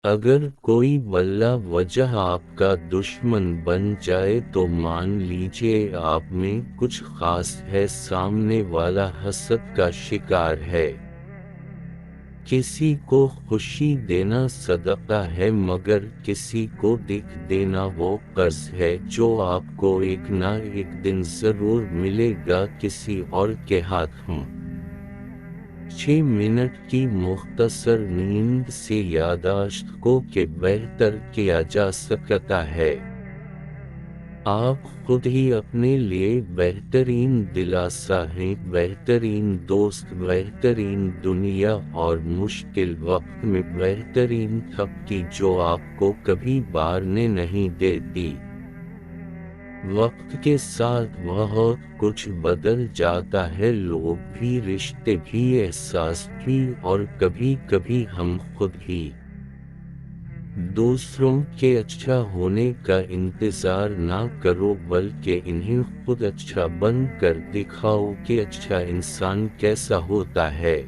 اگر کوئی بلا وجہ آپ کا دشمن بن جائے تو مان لیجیے آپ میں کچھ خاص ہے، سامنے والا حسد کا شکار ہے۔ کسی کو خوشی دینا صدقہ ہے، مگر کسی کو دکھ دینا وہ قرض ہے جو آپ کو ایک نہ ایک دن ضرور ملے گا کسی اور کے ہاتھوں۔ 6 منٹ کی مختصر نیند سے یادداشت کو کہ بہتر کیا جا سکتا ہے۔ آپ خود ہی اپنے لیے بہترین دلاسا ہیں، بہترین دوست، بہترین دنیا، اور مشکل وقت میں بہترین تھپکی جو آپ کو کبھی بارنے نہیں دیتی۔ وقت کے ساتھ بہت کچھ بدل جاتا ہے، لوگ بھی، رشتے بھی، احساس بھی، اور کبھی کبھی ہم خود بھی۔ دوسروں کے اچھا ہونے کا انتظار نہ کرو، بلکہ انہیں خود اچھا بن کر دکھاؤ کہ اچھا انسان کیسا ہوتا ہے۔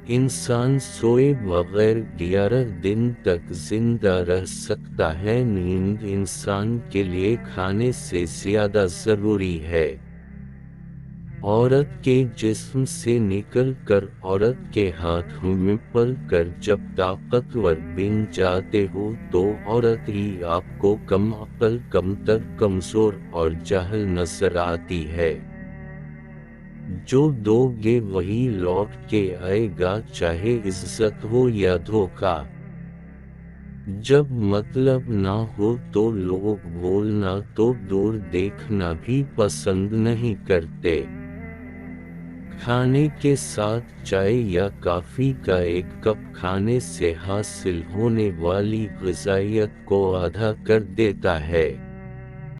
انسان سوئے بغیر 11 دن تک زندہ رہ سکتا ہے۔ نیند انسان کے لیے کھانے سے زیادہ ضروری ہے۔ عورت کے جسم سے نکل کر عورت کے ہاتھوں میں پل کر جب طاقتور بن جاتے ہو تو عورت ہی آپ کو کم عقل، کمتر، کمزور اور جاہل نظر آتی ہے۔ جو دو گے وہی لوٹ کے آئے گا، چاہے عزت ہو یا دھوکہ۔ جب مطلب نہ ہو تو لوگ بولنا تو دور دیکھنا بھی پسند نہیں کرتے۔ کھانے کے ساتھ چائے یا کافی کا ایک کپ کھانے سے حاصل ہونے والی غذائیت کو آدھا کر دیتا ہے۔